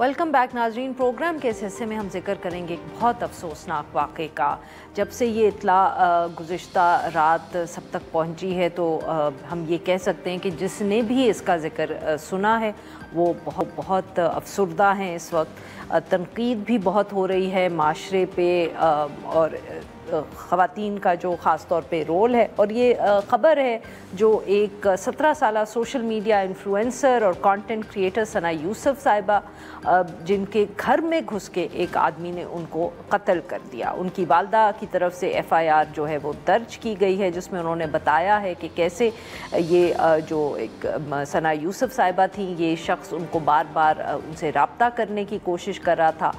Welcome back ناظرین. Programme کے اس حصے میں ہم ذکر کریں گے ایک بہت افسوسناک واقعے کا. جب سے یہ اطلاع گزشتہ رات سب تک پہنچی ہے تو ہم یہ کہہ سکتے ہیں کہ جس نے بھی اس کا ذکر سنا ہے وہ بہت افسردہ ہیں. اس وقت تنقید بھی بہت ہو رہی ہے معاشرے پہ اور خواتین کا جو خاص طور پہ رول ہے. اور یہ خبر ہے جو ایک 17 سالہ سوشل میڈیا انفلوئنسر اور کانٹینٹ کریٹر ثنا یوسف صاحبہ جن کے گھر میں گھس کے ایک آدمی نے ان کو قتل کر دیا. ان کی والدہ کی طرف سے FIR جو ہے وہ درج کی گئی ہے جس میں انہوں نے بتایا ہے کہ کیسے یہ جو ایک ثنا یوسف صاحبہ تھیں یہ شخص ان کو بار بار ان سے رابطہ کرنے کی کوشش کر رہا تھا.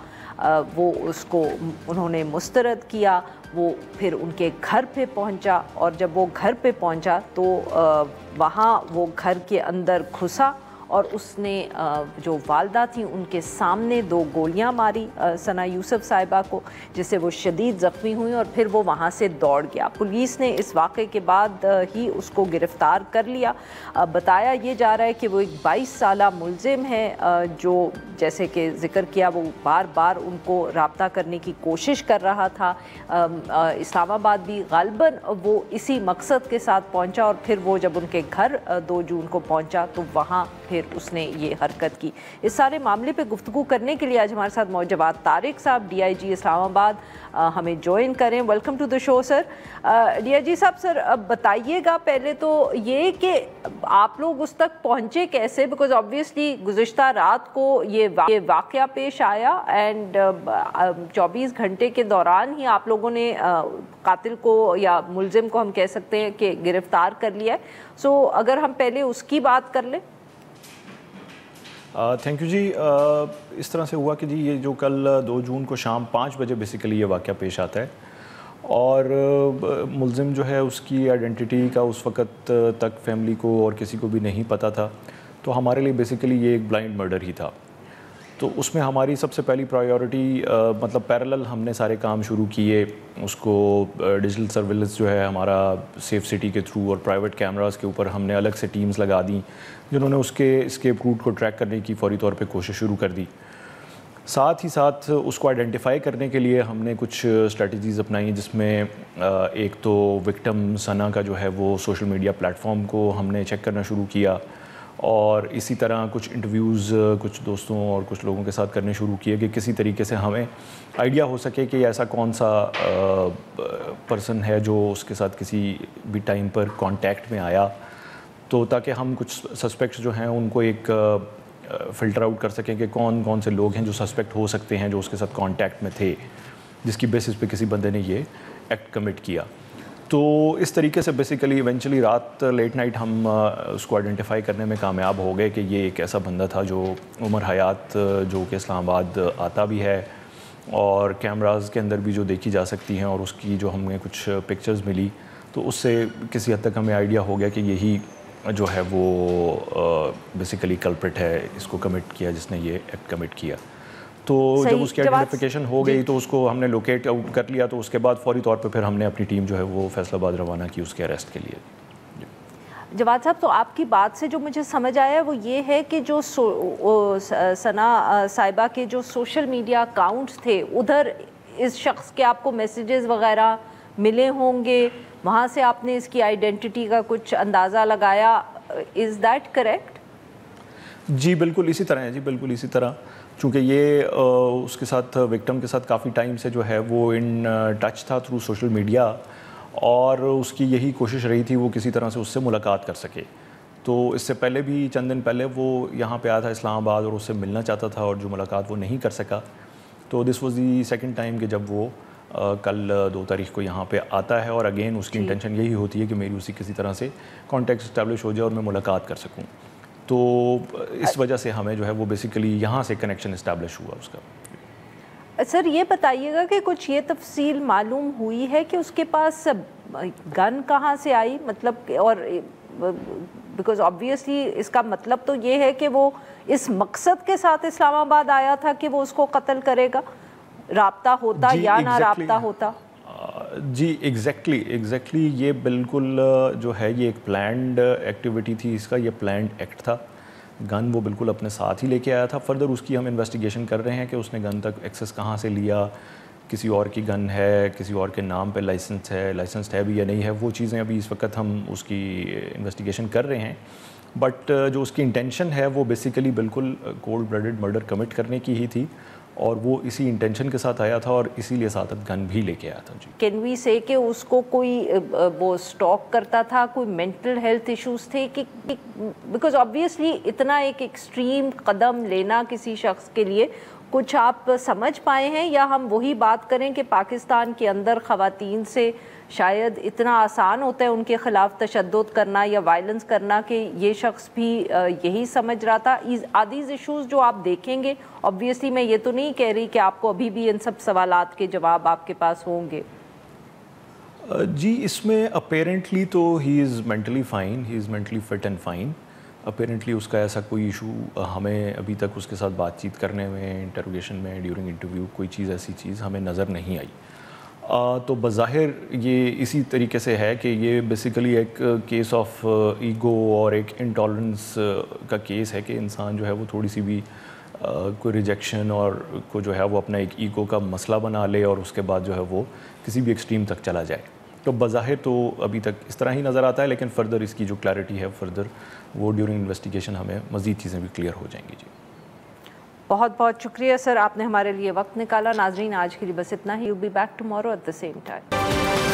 وہ اس کو انہوں نے مسترد کیا. وہ پھر ان کے گھر پہ پہنچا اور جب وہ گھر پہ پہنچا تو وہاں وہ گھر کے اندر گھسا اور اس نے جو والدہ تھیں ان کے سامنے 2 گولیاں ماری ثنا یوسف صاحبہ کو جس سے وہ شدید زخمی ہوئیں اور پھر وہ وہاں سے دوڑ گیا. پولیس نے اس واقعے کے بعد ہی اس کو گرفتار کر لیا. بتایا یہ جا رہا ہے کہ وہ ایک 22 سالہ ملزم ہے جو جیسے کہ ذکر کیا وہ بار بار ان کو رابطہ کرنے کی کوشش کر رہا تھا. اسلام آباد بھی غالباً وہ اسی مقصد کے ساتھ پہنچا اور پھر وہ جب ان کے گھر 2 جون کو پہنچا تو وہاں پھر اس نے یہ حرکت کی. اس سارے معاملے پہ گفتگو کرنے کے لیے آج ہمارے ساتھ جواد طارق صاحب DIG اسلام آباد ہمیں جوائن کریں. Welcome to the show sir. DIG صاحب سر بتائیے گا پہلے تو یہ کہ آپ لوگ اس تک پہنچے کیسے, بیکاز آبویسلی گزشتہ رات کو یہ واقعہ پیش آیا اینڈ 24 گھنٹے کے دوران ہی آپ لوگوں نے قاتل کو یا ملزم کو ہم کہہ سکتے ہیں کہ گرفتار کر لیا ہے. سو اگر ہم پہلے اس کی بات کر لیں. تھینک یو جی. اس طرح سے ہوا کہ جی یہ جو کل 2 جون کو شام 5 بجے بیسیکلی یہ واقعہ پیش آتا ہے اور ملزم جو ہے اس کی آئیڈینٹی کا اس وقت تک فیملی کو اور کسی کو بھی نہیں پتہ تھا. تو ہمارے لیے بیسیکلی یہ ایک بلائنڈ مرڈر ہی تھا. تو اس میں ہماری سب سے پہلی پرائیورٹی مطلب پیرلل ہم نے سارے کام شروع کیے. اس کو ڈیجیٹل سرویلنس جو ہے ہمارا سیف سٹی کے تھرو اور پرائیویٹ کیمراز کے اوپر ہم نے الگ سے ٹیمز لگا دیں جنہوں نے اس کے اسکیپ روٹ کو ٹریک کرنے کی فوری طور پہ کوشش شروع کر دی. ساتھ ہی ساتھ اس کو آئیڈینٹیفائی کرنے کے لیے ہم نے کچھ اسٹریٹجیز اپنائی ہیں جس میں ایک تو وکٹم ثنا کا جو ہے وہ سوشل میڈیا پلیٹ فارم کو ہم نے چیک کرنا شروع کیا اور اسی طرح کچھ انٹرویوز کچھ دوستوں اور کچھ لوگوں کے ساتھ کرنے شروع کیے کہ کسی طریقے سے ہمیں آئیڈیا ہو سکے کہ ایسا کون سا پرسن ہے جو اس کے ساتھ کسی بھی ٹائم پر کانٹیکٹ میں آیا, تو تاکہ ہم کچھ سسپیکٹس جو ہیں ان کو ایک فلٹر آؤٹ کر سکیں کہ کون کون سے لوگ ہیں جو سسپیکٹ ہو سکتے ہیں جو اس کے ساتھ کانٹیکٹ میں تھے جس کی بیسس پہ کسی بندے نے یہ ایکٹ کمٹ کیا. تو اس طریقے سے بیسیکلی ایونچولی رات لیٹ نائٹ ہم اس کو آئیڈینٹیفائی کرنے میں کامیاب ہو گئے کہ یہ ایک ایسا بندہ تھا جو عمر حیات جو کہ اسلام آباد آتا بھی ہے اور کیمراز کے اندر بھی جو دیکھی جا سکتی ہیں اور اس کی جو ہمیں کچھ پکچرز ملی تو اس سے کسی حد تک ہمیں آئیڈیا ہو گیا کہ یہی جو ہے وہ بیسیکلی کلپرٹ ہے, اس کو کمٹ کیا جس نے یہ ایکٹ کمٹ کیا. تو جب اس کی آئیڈینٹیفیکیشن ہو گئی تو اس کو ہم نے لوکیٹ آؤٹ کر لیا. تو اس کے بعد فوری طور پہ پھر ہم نے اپنی ٹیم جو ہے وہ فیصل آباد روانہ کی اس کے اریسٹ کے لیے. جواد صاحب تو آپ کی بات سے جو مجھے سمجھ آیا وہ یہ ہے کہ جو ثنا صاحبہ کے جو سوشل میڈیا اکاؤنٹس تھے ادھر اس شخص کے آپ کو میسیجز وغیرہ ملے ہوں گے, وہاں سے آپ نے اس کی آئیڈینٹی کا کچھ اندازہ لگایا. Is that correct? جی بالکل اسی طرح ہے جی, بالکل اسی طرح. چونکہ یہ اس کے ساتھ وکٹم کے ساتھ کافی ٹائم سے جو ہے وہ ان ٹچ تھا تھرو سوشل میڈیا اور اس کی یہی کوشش رہی تھی وہ کسی طرح سے اس سے ملاقات کر سکے. تو اس سے پہلے بھی چند دن پہلے وہ یہاں پہ آیا تھا اسلام آباد اور اس سے ملنا چاہتا تھا اور جو ملاقات وہ نہیں کر سکا. تو this was the second time کہ جب وہ کل 2 تاریخ کو یہاں پہ آتا ہے اور اگین اس کی انٹینشن یہی ہوتی ہے کہ میری اسی کسی طرح سے کانٹیکٹ اسٹیبلش ہو جائے اور میں ملاقات کر سکوں. تو اس وجہ سے ہمیں جو ہے وہ بیسیکلی یہاں سے کنیکشن اسٹیبلش ہوا اس کا. سر یہ بتائیے گا کہ کچھ یہ تفصیل معلوم ہوئی ہے کہ اس کے پاس گن کہاں سے آئی, مطلب اور بیکاز آبویسلی اس کا مطلب تو یہ ہے کہ وہ اس مقصد کے ساتھ اسلام آباد آیا تھا کہ وہ اس کو قتل کرے گا, رابطہ ہوتا یا نہ رابطہ ہوتا. جی ایگزیکٹلی یہ بالکل جو ہے یہ ایک پلانڈ ایکٹیویٹی تھی اس کا, یہ پلانڈ ایکٹ تھا گن وہ بالکل اپنے ساتھ ہی لے کے آیا تھا. فردر اس کی ہم انویسٹیگیشن کر رہے ہیں کہ اس نے گن تک ایکسیس کہاں سے لیا, کسی اور کی گن ہے, کسی اور کے نام پہ لائسنسڈ ہے بھی یا نہیں ہے, وہ چیزیں ابھی اس وقت ہم اس کی انویسٹیگیشن کر رہے ہیں. بٹ جو اس کی انٹینشن ہے وہ بیسیکلی بالکل کولڈ بلڈڈ مرڈر کمٹ کرنے کی ہی تھی, اور وہ اسی انٹینشن کے ساتھ آیا تھا اور اسی لیے ساتھ گن بھی لے کے آیا تھا. جی, کین وی سے کہ اس کو کوئی وہ اسٹاک کرتا تھا, کوئی مینٹل ہیلتھ ایشوز تھے کہ بیکاز آبویسلی اتنا ایک ایکسٹریم قدم لینا کسی شخص کے لیے, کچھ آپ سمجھ پائے ہیں, یا ہم وہی بات کریں کہ پاکستان کے اندر خواتین سے شاید اتنا آسان ہوتا ہے ان کے خلاف تشدد کرنا یا وائلنس کرنا کہ یہ شخص بھی یہی سمجھ رہا تھا. آدیز ایشوز جو آپ دیکھیں گے, obviously میں یہ تو نہیں کہہ رہی کہ آپ کو ابھی بھی ان سب سوالات کے جواب آپ کے پاس ہوں گے. جی, اس میں اپیرنٹلی تو he is mentally fine, he is mentally fit and fine. Apparently اس کا ایسا کوئی ایشو ہمیں ابھی تک اس کے ساتھ بات چیت کرنے میں, انٹروگیشن میں, ڈیورنگ انٹرویو کوئی چیز ایسی چیز ہمیں نظر نہیں آئی. تو بظاہر یہ اسی طریقے سے ہے کہ یہ بیسیکلی ایک کیس آف ایگو اور ایک انٹالرنس کا کیس ہے کہ انسان جو ہے وہ تھوڑی سی بھی کوئی ریجیکشن اور کو جو ہے وہ اپنا ایک ایگو کا مسئلہ بنا لے اور اس کے بعد جو ہے وہ کسی بھی ایکسٹریم تک چلا جائے. تو بظاہر تو ابھی تک اس طرح ہی نظر آتا ہے, لیکن فردر اس کی جو کلیئرٹی ہے فردر وہ ڈیورنگ انویسٹیگیشن ہمیں مزید چیزیں بھی کلیئر ہو جائیں گی. جی, بہت بہت شکریہ سر, آپ نے ہمارے لیے وقت نکالا. ناظرین, آج کے لیے بس اتنا ہی. You be back tomorrow at the same time.